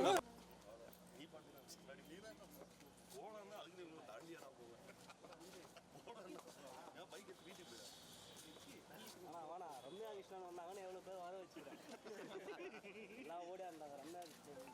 ரம்யா கிருஷ்ணன் வந்தாங்கன்னு எவ்வளோ பேர் வர வச்சுக்கிறேன். எல்லாம் ஓடியா இருந்தாங்க ரம்யா கிருஷ்ணன்.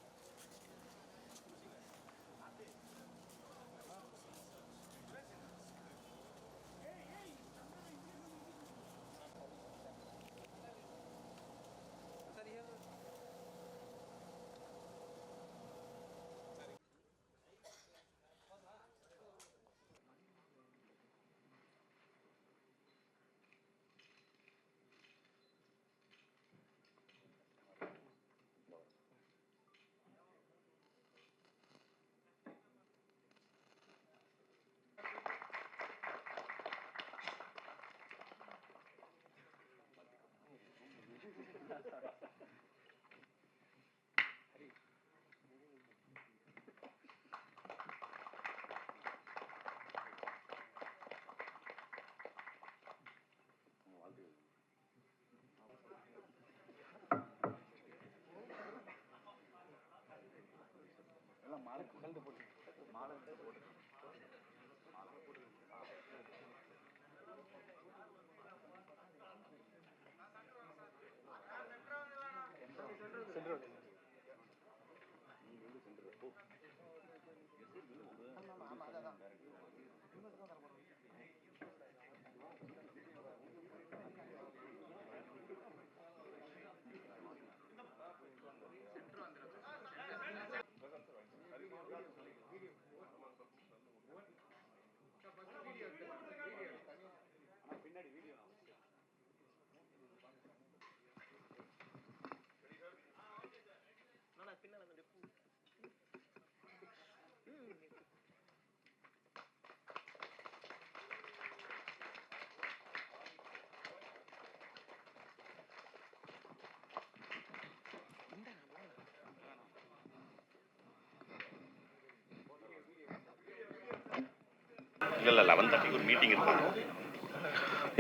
இல்லை 11:30 ஒரு மீட்டிங் இருக்காங்க.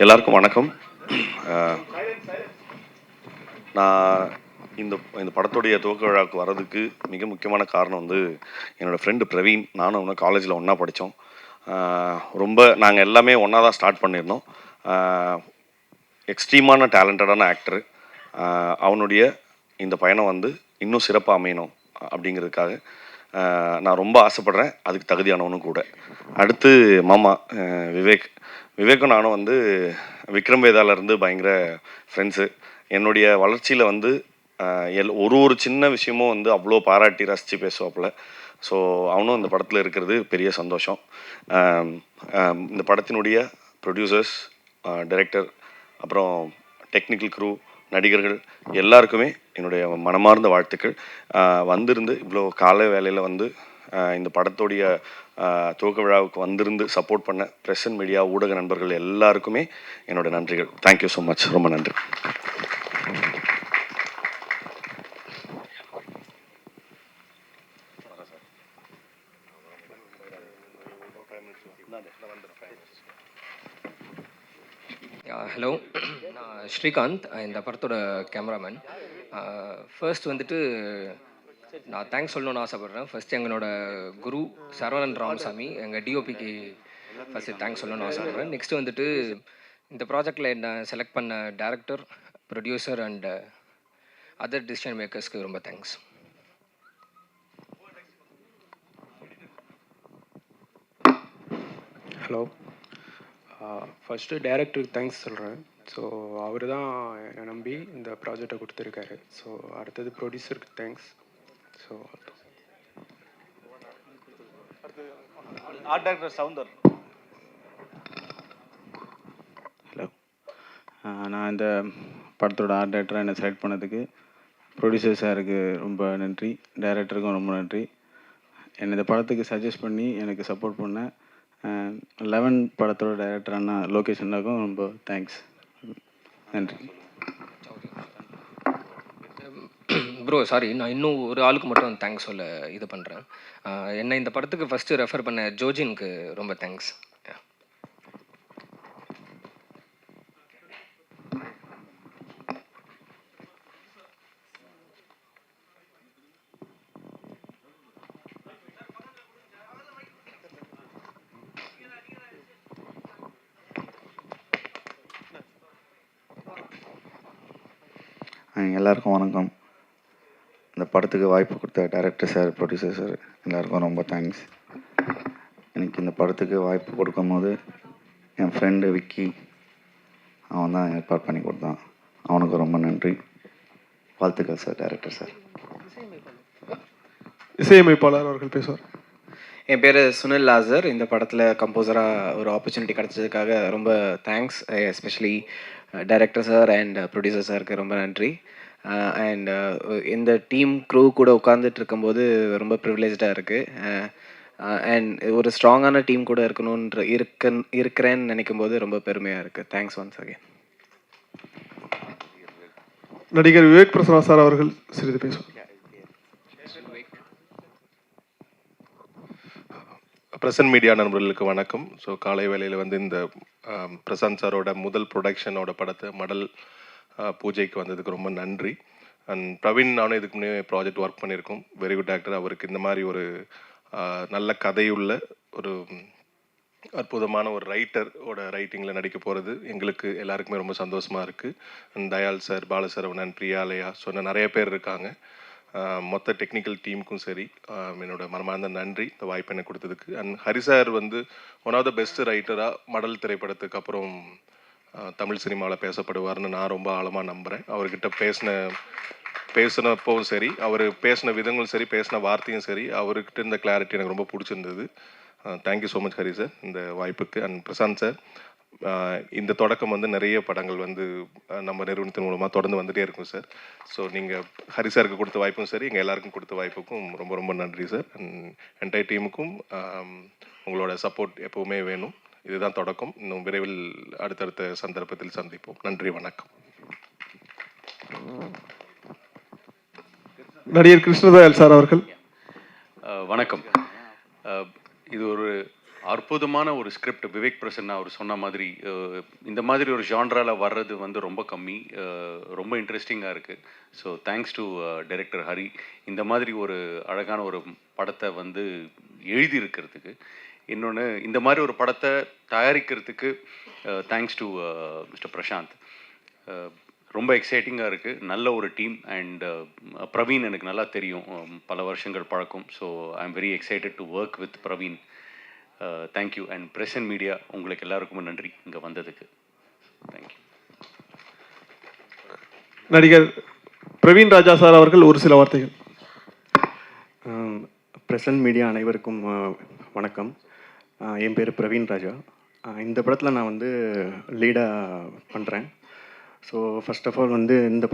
எல்லாருக்கும் வணக்கம். நான் இந்த படத்துடைய துவக்க விழாவுக்கு வர்றதுக்கு மிக முக்கியமான காரணம் வந்து என்னோடய ஃப்ரெண்டு பிரவீன். நானும் அவனை காலேஜில் ஒன்றா படித்தோம். ரொம்ப நாங்கள் எல்லாமே ஒன்றா தான் ஸ்டார்ட் பண்ணியிருந்தோம். எக்ஸ்ட்ரீமான டேலண்டடான ஆக்டரு. அவனுடைய இந்த பயணம் வந்து இன்னும் சிறப்பாக அமையணும் அப்படிங்கிறதுக்காக நான் ரொம்ப ஆசைப்பட்றேன். அதுக்கு தகுதியானவனும் கூட. அடுத்து மாமா விவேக்கும் நானும் வந்து விக்ரம் வேதாலேருந்து பயங்கர ஃப்ரெண்ட்ஸு. என்னுடைய வளர்ச்சியில் வந்து ஒரு சின்ன விஷயமும் வந்து அவ்வளோ பாராட்டி ரசித்து பேசுவாப்புல. ஸோ அவனும் இந்த படத்தில் இருக்கிறது பெரிய சந்தோஷம். இந்த படத்தினுடைய ப்ரொடியூசர்ஸ், டைரக்டர், அப்புறம் டெக்னிக்கல் க்ரூ, நடிகர்கள் எல்லாருக்குமே என்னுடைய மனமார்ந்த வாழ்த்துக்கள். வந்திருந்து இவ்வளோ காலை வேலையில் வந்து இந்த படத்துடைய துவக்க விழாவுக்கு வந்திருந்து சப்போர்ட் பண்ண ப்ரெஸ் அண்ட் மீடியா ஊடக நண்பர்கள் எல்லாருக்குமே என்னோடய நன்றிகள். Thank you so much. ரொம்ப நன்றி. ஹலோ, நான் ஸ்ரீகாந்த், இந்த படத்தோட கேமராமேன். ஃபர்ஸ்ட் வந்துட்டு நான் தேங்க்ஸ் சொல்லணும்னு ஆசைப்பட்றேன். ஃபர்ஸ்ட் எங்களோட குரு சரவணன் ராமசாமி, எங்கள் டிஓபிக்கு ஃபஸ்ட்டு தேங்க்ஸ் சொல்லணும்னு ஆசைப்பட்றேன். நெக்ஸ்ட் வந்துட்டு இந்த ப்ராஜெக்டில் என்ன செலக்ட் பண்ண director, producer and other decision மேக்கர்ஸ்க்கு ரொம்ப தேங்க்ஸ். ஹலோ, ஃபஸ்ட்டு டைரக்டருக்கு தேங்க்ஸ் சொல்கிறேன். ஸோ அவர் தான் என்னை நம்பி இந்த ப்ராஜெக்டை கொடுத்துருக்காரு. ஸோ அடுத்தது ப்ரொடியூசருக்கு thanks. So art director Soundar. Hello, நான் இந்த படத்தோட ஆர்ட் டைரக்டராக என்னை செலக்ட் பண்ணதுக்கு ப்ரொடியூசர் சாருக்கு ரொம்ப நன்றி, டைரக்டருக்கும் ரொம்ப நன்றி. என்னை இந்த படத்துக்கு சஜஸ்ட் பண்ணி எனக்கு சப்போர்ட் பண்ண 11 படத்தோட டைரக்டர் அண்ணா லோகேஷ் அண்ணாக்கும் ரொம்ப தேங்க்ஸ். நன்றி. ப்ரோ சாரி, நான் இன்னும் ஒரு ஆளுக்கு மட்டும் தேங்க்ஸ் சொல்ல இது பண்ணுறேன். என்னை இந்த படத்துக்கு ஃபஸ்ட்டு ரெஃபர் பண்ண ஜோஜினுக்கு ரொம்ப தேங்க்ஸ். எல்லாருக்கும் வணக்கம். இந்த படத்துக்கு வாய்ப்பு கொடுத்த டைரக்டர் சார், ப்ரொடியூசர் சார் எல்லாருக்கும் ரொம்ப தேங்க்ஸ். எனக்கு இந்த படத்துக்கு வாய்ப்பு கொடுக்கும்போது என் ஃப்ரெண்டு விக்கி அவன் தான் ஏற்பாடு பண்ணி கொடுத்தான். அவனுக்கு ரொம்ப நன்றி. வாழ்த்துக்கள் சார், டைரக்டர் சார். இசையமைப்பாளர் அவர்கள் பேசுவார். என் பேர் சுனில் லாசர். இந்த படத்தில் கம்போசராக ஒரு ஆப்பர்ச்சுனிட்டி கிடச்சதுக்காக ரொம்ப thanks. Especially director sir and producer சாருக்கு ரொம்ப நன்றி. அண்ட் இந்த டீம் க்ரூ கூட உட்காந்துட்டு இருக்கும்போது ரொம்ப ப்ரிவிலேஜாக இருக்குது. அண்ட் ஒரு ஸ்ட்ராங்கான டீம் கூட இருக்கிறேன்னு நினைக்கும் போது ரொம்ப பெருமையாக இருக்குது. Thanks once again. நடிகர் விவேக் பிரசன்னா சார் அவர்கள் சிறிது பேசுவார். பிரசன்ட் மீடியா நண்பர்களுக்கு வணக்கம். ஸோ காலை வேளையில் வந்து இந்த பிரசாந்த் சாரோட முதல் ப்ரொடக்ஷனோட படத்தை மடல் பூஜைக்கு வந்ததுக்கு ரொம்ப நன்றி. அண்ட் பிரவீன் நானும் இதுக்கு முன்னே ப்ராஜெக்ட் ஒர்க் பண்ணியிருக்கோம். Very good actor. அவருக்கு இந்த மாதிரி ஒரு நல்ல கதையுள்ள ஒரு அற்புதமான ஒரு ரைட்டரோட ரைட்டிங்கில் நடிக்க போகிறது எங்களுக்கு எல்லாருக்குமே ரொம்ப சந்தோஷமாக இருக்குது. அண்ட் தயால் சார், பாலசரவணன், பிரியாலயா சொன்ன நிறைய பேர் இருக்காங்க. மொத்த டெக்னிக்கல் டீமுக்கும் சரி என்னோட மனமார்ந்த நன்றி இந்த வாய்ப்பு எனக்கு கொடுத்ததுக்கு. அண்ட் ஹரி சார் வந்து ஒன் ஆஃப் த பெஸ்ட் ரைட்டராக மடல் திரைப்படத்துக்கு அப்புறம் தமிழ் சினிமாவில் பேசப்படுவார்னு நான் ரொம்ப ஆழமாக நம்புகிறேன். அவர்கிட்ட பேசினப்பவும் சரி, அவர் பேசின விதங்களும் சரி, பேசின வார்த்தையும் சரி, அவர்கிட்ட இந்த கிளாரிட்டி எனக்கு ரொம்ப பிடிச்சிருந்தது. Thank you so much Hari sir இந்த வாய்ப்புக்கு. அண்ட் பிரசாந்த் சார், இந்த தொடக்கம் வந்து நிறைய படங்கள் வந்து நம்ம நிறுவனத்தின் மூலமாக தொடர்ந்து வந்துகிட்டே இருக்கும் சார். ஸோ நீங்கள் ஹரி சாருக்கு கொடுத்த வாய்ப்பும் சரி, எங்கள் எல்லாருக்கும் கொடுத்த வாய்ப்புக்கும் ரொம்ப ரொம்ப நன்றி சார். அண்ட் என்டையர் டீமுக்கும் உங்களோட சப்போர்ட் எப்போவுமே வேணும். இதுதான் தொடக்கம். இன்னும் விரைவில் அடுத்தடுத்த சந்தர்ப்பத்தில் சந்திப்போம். நன்றி, வணக்கம். நடிகர் கிருஷ்ணதயாள் சார் அவர்கள். வணக்கம். இது ஒரு அற்புதமான ஒரு ஸ்கிரிப்ட். விவேக் பிரசன்னா அவர் சொன்ன மாதிரி இந்த மாதிரி ஒரு ஜான்ராவில் வர்றது வந்து ரொம்ப கம்மி. ரொம்ப இன்ட்ரெஸ்டிங்காக இருக்குது. So thanks to director Hari இந்த மாதிரி ஒரு அழகான ஒரு படத்தை வந்து எழுதியிருக்கிறதுக்கு. இன்னொன்று, இந்த மாதிரி ஒரு படத்தை தயாரிக்கிறதுக்கு தேங்க்ஸ் டு மிஸ்டர் பிரசாந்த். ரொம்ப எக்ஸைட்டிங்காக இருக்குது. நல்ல ஒரு டீம். அண்ட் பிரவீன் எனக்கு நல்லா தெரியும், பல வருஷங்கள் பழக்கம். So I am very excited to work with Praveen. Thank you. And present media உங்களுக்கு எல்லாருக்குமே நன்றி இங்கே வந்ததுக்கு. தேங்க்யூ. நடிகர் பிரவீன் ராஜா சார் அவர்கள் ஒரு சில வார்த்தைகள். பிரசன்ட் மீடியா அனைவருக்கும் வணக்கம். என் பேர் பிரவீன் ராஜா. இந்த படத்தில் நான் வந்து லீடாக பண்ணுறேன். ஸோ ஃபர்ஸ்ட் ஆஃப் ஆல் வந்து இந்த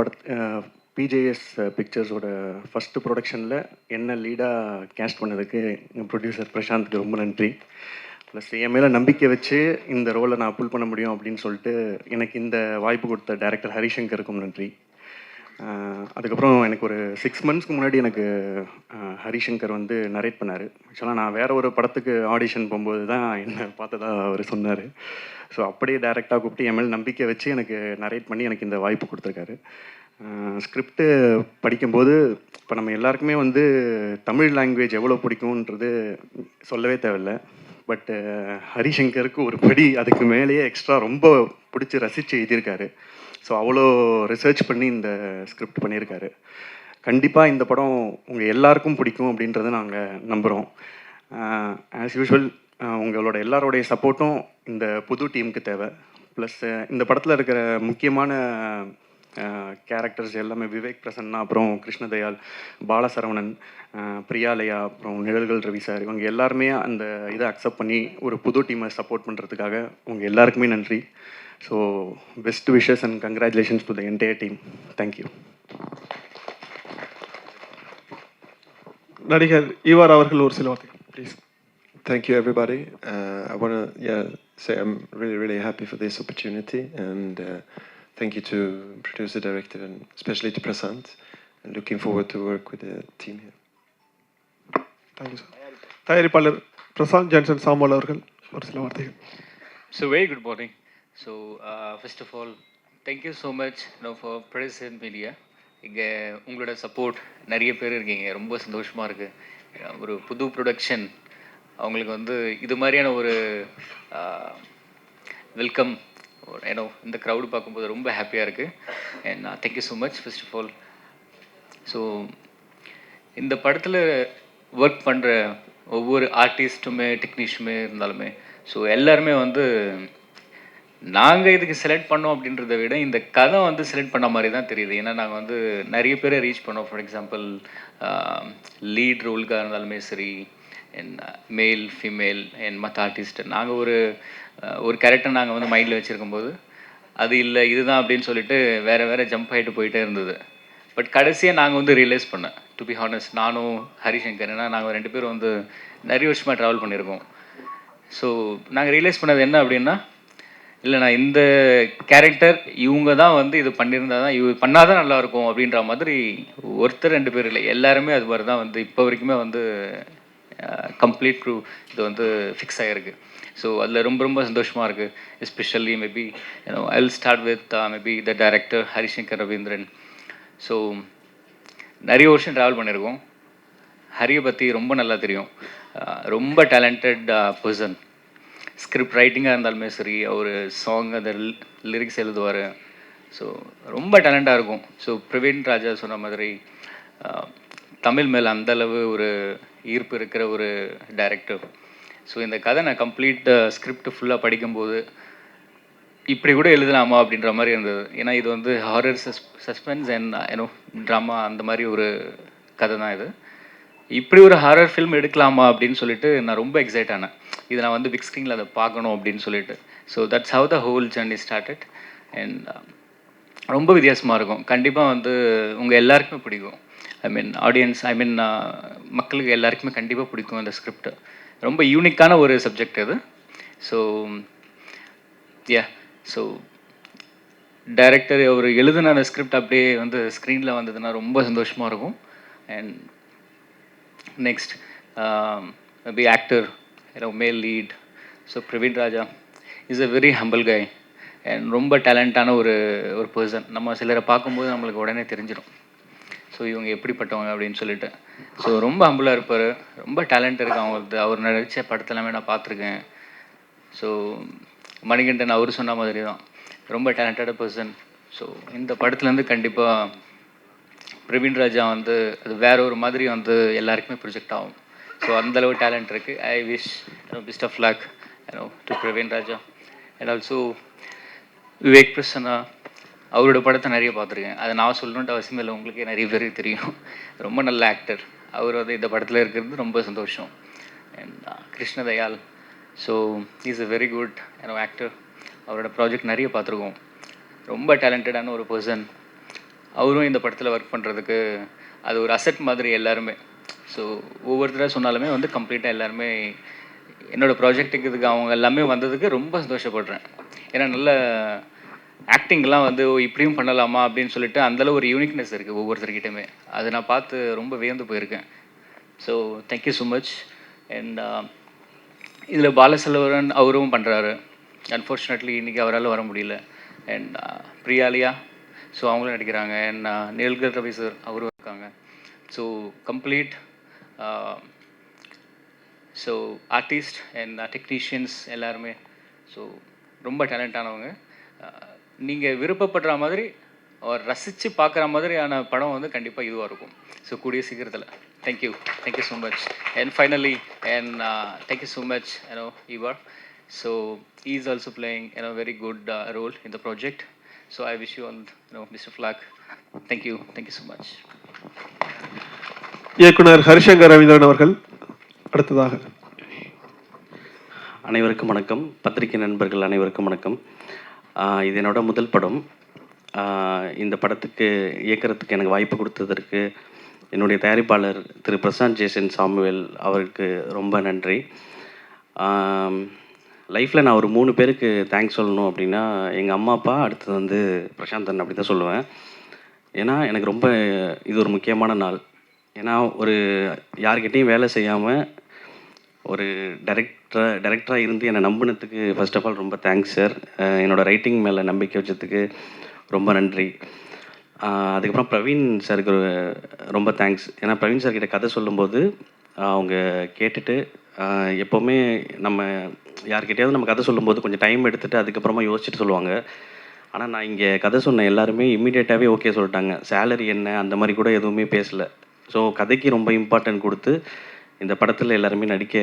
பிஜேஎஸ் பிக்சர்ஸோட ஃபஸ்ட்டு ப்ரொடக்ஷனில் என்ன லீடாக கேஸ்ட் பண்ணதுக்கு எங்கள் ப்ரொடியூசர் பிரசாந்த்க்கு ரொம்ப நன்றி. ப்ளஸ் என் மேலே நம்பிக்கை வச்சு இந்த ரோலை நான் புல் பண்ண முடியும் அப்படின்னு சொல்லிட்டு எனக்கு இந்த வாய்ப்பு கொடுத்த டைரக்டர் ஹரிசங்கருக்கும் நன்றி. அதுக்கப்புறம் எனக்கு ஒரு 6 monthsக்கு முன்னாடி எனக்கு ஹரிசங்கர் வந்து நரேட் பண்ணார். ஆக்சுவலாக நான் வேறு ஒரு படத்துக்கு ஆடிஷன் போகும்போது தான் என்னை பார்த்ததா அவர் சொன்னார். ஸோ அப்படியே டைரெக்டாக கூப்பிட்டு என் மேலே நம்பிக்கை வச்சு எனக்கு நரேட் பண்ணி எனக்கு இந்த வாய்ப்பு கொடுத்துருக்காரு. ஸ்கிரிப்டு படிக்கும்போது இப்போ நம்ம எல்லாருக்குமே வந்து தமிழ் லாங்குவேஜ் எவ்வளோ பிடிக்கும்ன்றது சொல்லவே தேவையில்லை. பட் ஹரிசங்கருக்கு ஒரு படி அதுக்கு மேலேயே எக்ஸ்ட்ரா ரொம்ப பிடிச்சி ரசித்து எழுதியிருக்காரு. ஸோ அவ்வளோ ரிசர்ச் பண்ணி இந்த ஸ்கிரிப்ட் பண்ணியிருக்காரு. கண்டிப்பாக இந்த படம் உங்கள் எல்லாருக்கும் பிடிக்கும் அப்படின்றத நாங்கள் நம்புகிறோம். ஆஸ் யூஷுவல் உங்களோட எல்லாரோடைய சப்போர்ட்டும் இந்த புது டீமுக்கு தேவை. ப்ளஸ் இந்த படத்தில் இருக்கிற முக்கியமான கேரக்டர்ஸ் எல்லாமே விவேக் பிரசன்னா, அப்புறம் கிருஷ்ணதயாள், பாலசரவணன், பிரியாலயா, அப்புறம் நிழல்கள் ரவி சார், இவங்க எல்லாருமே அந்த இதை அக்செப்ட் பண்ணி ஒரு புது டீமை சப்போர்ட் பண்ணுறதுக்காக உங்கள் எல்லாருக்குமே நன்றி. So best wishes and congratulations to the entire team. Thank you. நடிகர் ஈவார் அவர்கள் ஒரு சில வார்த்தைகள் please. Thank you, everybody. I want to say I'm really happy for this opportunity, and thank you to producer, director, and especially to Prasant, and looking forward to work with the team here. Thank you, sir. தயாரிப்பாளர் Prashanth Johnson Samuel அவர்கள் ஒரு சில வார்த்தைகள். So very good morning. So first of all, thank you so much for Present Media. இங்கே உங்களோட support நிறைய பேர் இருக்கீங்க. ரொம்ப சந்தோஷமாக இருக்குது. ஒரு புது ப்ரொடக்ஷன் அவங்களுக்கு வந்து இது மாதிரியான ஒரு வெல்கம் ஏன்னோ இந்த க்ரௌடு பார்க்கும்போது ரொம்ப ஹாப்பியாக இருக்குது. And thank you so much first of all. So இந்த படத்தில் ஒர்க் பண்ணுற ஒவ்வொரு ஆர்டிஸ்ட்டுமே டெக்னீஷியனுமே இருந்தாலுமே ஸோ எல்லாருமே வந்து நாங்கள் இதுக்கு செலக்ட் பண்ணோம் அப்படின்றத விட இந்த கதை வந்து செலக்ட் பண்ண மாதிரி தான் தெரியுது. ஏன்னா நாங்கள் வந்து நிறைய பேரை ரீச் பண்ணோம். ஃபார் எக்ஸாம்பிள் லீட் ரோலுக்காக இருந்தாலுமே சரி, அண்ட் மேல் ஃபீமேல் அண்ட் மற்ற ஆர்டிஸ்ட் நாங்கள் ஒரு கேரக்டர் நாங்கள் வந்து மைண்டில் வச்சுருக்கும்போது அது இல்லை இதுதான் அப்படின்னு சொல்லிட்டு வேறு ஜம்ப் ஆகிட்டு போயிட்டே இருந்தது. பட் கடைசியாக நாங்கள் வந்து ரியலைஸ் பண்ணேன், டு பி ஹானஸ்ட், நானும் ஹரிசங்கர், ஏன்னா நாங்கள் 2 பேரும் வந்து நிறைய வருஷமாக ட்ராவல் பண்ணியிருக்கோம். ஸோ நாங்கள் ரியலைஸ் பண்ணது என்ன அப்படின்னா, இல்லை நான் இந்த கேரக்டர் இவங்க தான் வந்து இது பண்ணியிருந்தா தான் இது பண்ணால் தான் நல்லாயிருக்கும் அப்படின்ற மாதிரி ஒருத்தர் 2 பேர் இல்லை, எல்லாருமே அது மாதிரி தான் வந்து இப்போ வரைக்குமே வந்து கம்ப்ளீட் க்ரூ இது வந்து ஃபிக்ஸ் ஆகிருக்கு. ஸோ அதில் ரொம்ப ரொம்ப சந்தோஷமாக இருக்குது. Especially maybe I will start with maybe the director Harishankar Ravindran. So நிறைய வருஷம் ட்ராவல் பண்ணியிருக்கோம். ஹரியை பற்றி ரொம்ப நல்லா தெரியும். ரொம்ப டேலண்டட் பர்சன். ஸ்கிரிப்ட் ரைட்டிங்காக இருந்தாலுமே சரி, அவர் சாங் அந்த லிரிக்ஸ் எழுதுவார். ஸோ ரொம்ப டேலண்டாக இருக்கும். ஸோ பிரவீன் ராஜா சொன்ன மாதிரி தமிழ் மேலே அந்தளவு ஒரு ஈர்ப்பு இருக்கிற ஒரு டைரக்டர். ஸோ இந்த கதை நான் கம்ப்ளீட் ஸ்கிரிப்ட் ஃபுல்லாக படிக்கும்போது இப்படி கூட எழுதலாமா அப்படின்ற மாதிரி இருந்தது. ஏன்னா இது வந்து ஹாரர் சஸ்பென்ஸ் அண்ட் ஏன்னோ ட்ராமா அந்த மாதிரி ஒரு கதை தான் இது. இப்படி ஒரு ஹாரர் ஃபில்ம் எடுக்கலாமா அப்படின்னு சொல்லிட்டு நான் ரொம்ப எக்ஸைட் ஆனேன். இதை நான் வந்து பிக் ஸ்க்ரீனில் அதை பார்க்கணும் அப்படின்னு சொல்லிட்டு. So that's how the whole journey started. And ரொம்ப வித்தியாசமாக இருக்கும். கண்டிப்பாக வந்து உங்கள் எல்லாருக்குமே பிடிக்கும். ஆடியன்ஸ் மக்களுக்கு எல்லாருக்குமே கண்டிப்பாக பிடிக்கும் அந்த ஸ்கிரிப்ட். ரொம்ப யூனிக்கான ஒரு சப்ஜெக்ட் இது. ஸோ ஸோ டைரக்டர் அவர் எழுதின அந்த ஸ்கிரிப்ட் அப்படியே வந்து ஸ்க்ரீனில் வந்ததுன்னா ரொம்ப சந்தோஷமாக இருக்கும். அண்ட் நெக்ஸ்ட் மேபி ஆக்டர் மேல் lead. So Praveen Raja is a very humble guy and ரொம்ப டேலண்டான ஒரு பர்சன். நம்ம சிலரை பார்க்கும்போது நம்மளுக்கு உடனே தெரிஞ்சிடும் ஸோ இவங்க எப்படிப்பட்டவங்க அப்படின்னு சொல்லிட்டு. ஸோ ரொம்ப ஹம்பிளாக இருப்பார். ரொம்ப டேலண்ட் இருக்குது அவங்களுக்கு. அவர் நடித்த படத்தெல்லாமே நான் பார்த்துருக்கேன். ஸோ மணிகண்டன் அவர் சொன்ன மாதிரி தான் ரொம்ப டேலண்டட் பர்சன். ஸோ இந்த படத்துலேருந்து கண்டிப்பாக பிரவீன் ராஜா வந்து அது வேற ஒரு மாதிரி வந்து எல்லாருக்குமே ப்ரொஜெக்ட் ஆகும். ஸோ அந்தளவு டேலண்ட் இருக்குது. I wish best of luck to Praveen Raja. And also Vivek Prasanna, அவரோட படத்தை நிறைய பார்த்துருக்கேன். அதை நான் சொல்லணுன்ட்டு அவசியம் இல்லை, உங்களுக்கே நிறைய பேருக்கு தெரியும். ரொம்ப நல்ல ஆக்டர். அவர் வந்து இந்த படத்தில் இருக்கிறது ரொம்ப சந்தோஷம். And Krishnadayal, so is a very good actor. அவரோட ப்ராஜெக்ட் நிறைய பார்த்துருக்கோம். ரொம்ப டேலண்டடான ஒரு பர்சன். அவரும் இந்த படத்தில் ஒர்க் பண்ணுறதுக்கு அது ஒரு அசெட் மாதிரி எல்லாருமே. ஸோ ஒவ்வொருத்தராக சொன்னாலுமே வந்து கம்ப்ளீட்டாக எல்லாருமே என்னோடய ப்ராஜெக்ட்டுக்கு இதுக்கு அவங்க எல்லாமே வந்ததுக்கு ரொம்ப சந்தோஷப்படுறேன். ஏன்னா நல்ல ஆக்டிங்லாம் வந்து இப்படியும் பண்ணலாமா அப்படின்னு சொல்லிட்டு அந்தளவு ஒரு யூனிக்னஸ் இருக்குது ஒவ்வொருத்தர்கிட்டையுமே. அதை நான் பார்த்து ரொம்ப வியந்து போயிருக்கேன். So thank you so much. And இதில் பாலசெல்வரன் அவரும் பண்ணுறாரு. அன்ஃபார்ச்சுனேட்லி இன்றைக்கி அவரால் வர முடியல. அண்ட் பிரியாலியா, ஸோ அவங்களும் நடிக்கிறாங்க. அண்ட் நீல்கர் ரவி சார் அவரும் இருக்காங்க. So complete so artist and technicians எல்லாருமே ஸோ ரொம்ப டேலண்டானவங்க. நீங்கள் விருப்பப்படுற மாதிரி ரசித்து பார்க்குற மாதிரியான படம் வந்து கண்டிப்பாக இதுவாக இருக்கும். ஸோ கூடிய சீக்கிரத்தில். Thank you so much. And finally and thank you so much Ivar. So he is also playing very good role in the project. So I wish you all best of luck. Thank you so much. இயக்குனர் ஹரிசங்கர் ரவீந்திரன் அவர்கள் அடுத்ததாக. அனைவருக்கும் வணக்கம். பத்திரிகை நண்பர்கள் அனைவருக்கும் வணக்கம். இது என்னோட முதல் படம். இந்த படத்துக்கு இயக்கிறதுக்கு எனக்கு வாய்ப்பு கொடுத்ததற்கு என்னுடைய தயாரிப்பாளர் திரு பிரசாந்த் ஜேசன் சாமுவேல் அவருக்கு ரொம்ப நன்றி. லைஃப்பில் நான் ஒரு 3 பேருக்கு தேங்க்ஸ் சொல்லணும் அப்படின்னா எங்கள் அம்மா அப்பா, அடுத்தது வந்து பிரசாந்தன், அப்படி தான் சொல்லுவேன். ஏன்னா எனக்கு ரொம்ப இது ஒரு முக்கியமான நாள். ஏன்னா ஒரு யார்கிட்டையும் வேலை செய்யாமல் ஒரு டைரக்டராக இருந்து என்னை நம்பினதுக்கு ஃபர்ஸ்ட் ஆஃப் ஆல் ரொம்ப தேங்க்ஸ் சார். என்னோடய ரைட்டிங் மேலே நம்பிக்கை வச்சதுக்கு ரொம்ப நன்றி. அதுக்கப்புறம் பிரவீன் சாருக்கு ரொம்ப தேங்க்ஸ். ஏன்னா பிரவீன் சார்கிட்ட கதை சொல்லும்போது அவங்க கேட்டுட்டு எப்போவுமே நம்ம யார்கிட்டயாவது நம்ம கதை சொல்லும்போது கொஞ்சம் டைம் எடுத்துகிட்டு அதுக்கப்புறமா யோசிச்சுட்டு சொல்லுவாங்க. ஆனால் நான் இங்கே கதை சொன்ன எல்லாருமே இம்மீடியட்டாகவே ஓகே சொல்லிட்டாங்க. சேலரி என்ன அந்த மாதிரி கூட எதுவுமே பேசலை. ஸோ கதைக்கு ரொம்ப இம்பார்ட்டன்ட் கொடுத்து இந்த படத்தில் எல்லாருமே நடிக்க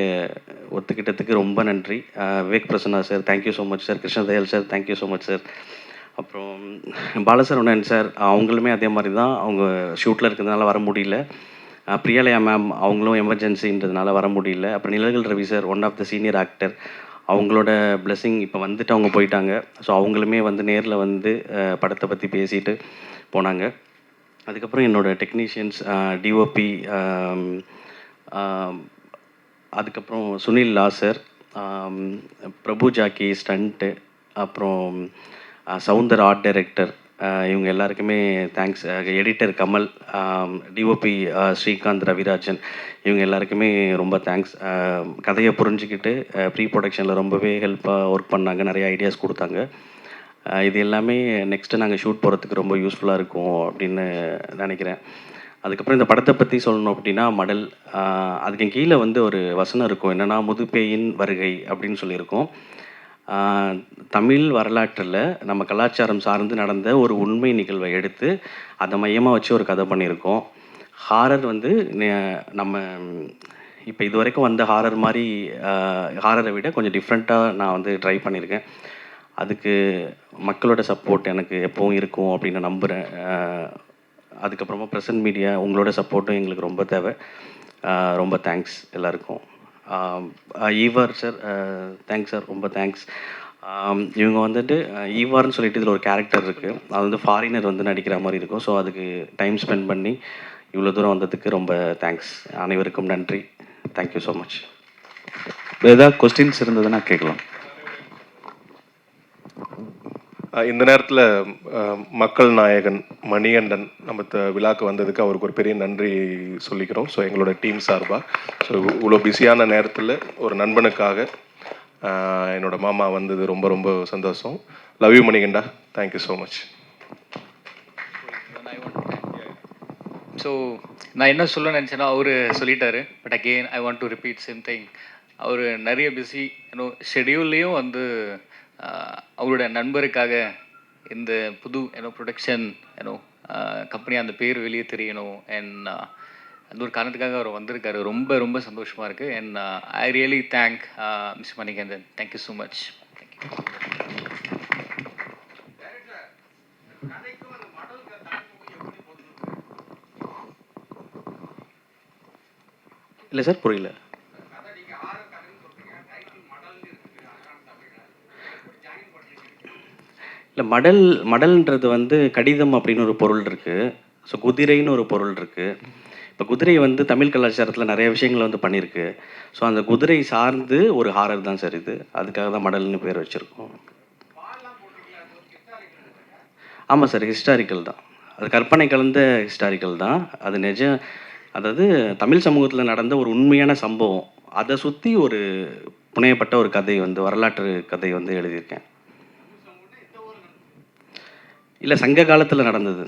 ஒத்துக்கிட்டதுக்கு ரொம்ப நன்றி. Vivek Prasanna sir thank you so much sir. Krishnadayal sir thank you so much sir. அப்புறம் பாலசரவணன் சார் அவங்களுமே அதே மாதிரி தான். அவங்க ஷூட்டில் இருக்கிறதுனால வர முடியல. பிரியாலயா மேம் அவங்களும் எமர்ஜென்சின்றதுனால வர முடியல. அப்புறம் Nizhalgal Ravi sir one of the senior actor, அவங்களோட பிளெஸிங் இப்போ வந்துட்டு அவங்க போயிட்டாங்க. ஸோ அவங்களுமே வந்து நேரில் வந்து படத்தை பற்றி பேசிட்டு போனாங்க. அதுக்கப்புறம் என்னோடய டெக்னீஷியன்ஸ் டிஓபி, அதுக்கப்புறம் சுனில் லாசர், பிரபு ஜாக்கி ஸ்டண்ட்டு, அப்புறம் சவுந்தர் ஆர்ட் டைரக்டர், இவங்க எல்லாருக்குமே thanks. Editor Kamal, DOP Srikanth Ravirajan, இவங்க எல்லாருக்குமே ரொம்ப தேங்க்ஸ். கதையை புரிஞ்சுக்கிட்டு ப்ரீ ப்ரொடக்ஷனில் ரொம்பவே ஹெல்ப்பாக ஒர்க் பண்ணாங்க, நிறைய ஐடியாஸ் கொடுத்தாங்க. இது எல்லாமே நெக்ஸ்ட்டு நாங்கள் ஷூட் போகிறதுக்கு ரொம்ப யூஸ்ஃபுல்லாக இருக்கும் அப்படின்னு நினைக்கிறேன். அதுக்கப்புறம் இந்த படத்தை பற்றி சொல்லணும் அப்படின்னா மடல், அதுக்கு கீழே வந்து ஒரு வசனம் இருக்கும், என்னென்னா முதுப்பேயின் வருகை அப்படின்னு சொல்லியிருக்கோம். தமிழ் வரலாற்றில் நம்ம கலாச்சாரம் சார்ந்து நடந்த ஒரு உண்மை நிகழ்வை எடுத்து அதை மையமாக வச்சு ஒரு கதை பண்ணியிருக்கோம். ஹாரர் வந்து நம்ம இப்போ இது வரைக்கும் வந்த ஹாரர் மாதிரி ஹாரரை விட கொஞ்சம் டிஃப்ரெண்ட்டாக நான் வந்து ட்ரை பண்ணியிருக்கேன். அதுக்கு மக்களோட சப்போர்ட் எனக்கு எப்போவும் இருக்கும் அப்படின்னு நம்புகிறேன். அதுக்கப்புறமா ப்ரெசன்ட் மீடியா உங்களோட சப்போர்ட்டும் எங்களுக்கு ரொம்ப தேவை. ரொம்ப தேங்க்ஸ் எல்லாருக்கும். ஈவார் சார் தேங்க்ஸ் சார், ரொம்ப தேங்க்ஸ். இவங்க வந்துட்டு ஈவார்னு சொல்லிட்டு இதில் ஒரு கேரக்டர் இருக்குது, அது வந்து ஃபாரினர் வந்து நடிக்கிற மாதிரி இருக்கும். ஸோ அதுக்கு டைம் ஸ்பெண்ட் பண்ணி இவ்வளோ தூரம் வந்ததுக்கு ரொம்ப தேங்க்ஸ். அனைவருக்கும் நன்றி. Thank you so much. ஏதாவது கொஸ்டின்ஸ் இருந்ததுன்னா கேட்கலாம். இந்த நேரத்தில் மக்கள் நாயகன் மணிகண்டன் நம்ம விழாக்கு வந்ததுக்கு அவருக்கு ஒரு பெரிய நன்றி சொல்லிக்கிறோம். ஸோ எங்களோட டீம் சார்பாக. ஸோ இவ்வளோ பிஸியான நேரத்தில் ஒரு நண்பனுக்காக என்னோட மாமா வந்தது ரொம்ப ரொம்ப சந்தோஷம். லவ் யூ மணிகண்டா, தேங்க்யூ ஸோ மச். ஸோ நான் என்ன சொல்ல நினச்சேன்னா அவர் சொல்லிட்டாரு. But again I want to repeat same thing. அவர் நிறைய பிஸி ஷெடியூல்லையும் வந்து அவரோட நண்பருக்காக இந்த புது ப்ரொடக்ஷன் கம்பெனி அந்த பேர் வெளியே தெரியணும் அண்ட் அந்த ஒரு காரணத்துக்காக அவர் வந்திருக்காரு. ரொம்ப ரொம்ப சந்தோஷமாக இருக்குது. And I really thank miss Manikandan. Thank you so much. இல்லை சார், புரியல. இல்லை, மடல்ன்றது வந்து கடிதம் அப்படின்னு ஒரு பொருள் இருக்குது. ஸோ குதிரைன்னு ஒரு பொருள் இருக்குது. இப்போ குதிரை வந்து தமிழ் கலாச்சாரத்தில் நிறைய விஷயங்களை வந்து பண்ணியிருக்கு. ஸோ அந்த குதிரை சார்ந்து ஒரு ஹாரர் தான் சார் இது. அதுக்காக தான் மடல்னு பேர் வச்சுருக்கோம். ஆமாம் சார், ஹிஸ்டாரிக்கல் தான். அது கற்பனை கலந்த ஹிஸ்டாரிக்கல் தான். அது அதாவது தமிழ் சமூகத்தில் நடந்த ஒரு உண்மையான சம்பவம், அதை சுற்றி ஒரு புனையப்பட்ட ஒரு கதை வந்து வரலாற்று கதை வந்து எழுதியிருக்கேன். இல்லை, சங்க காலத்தில் நடந்தது.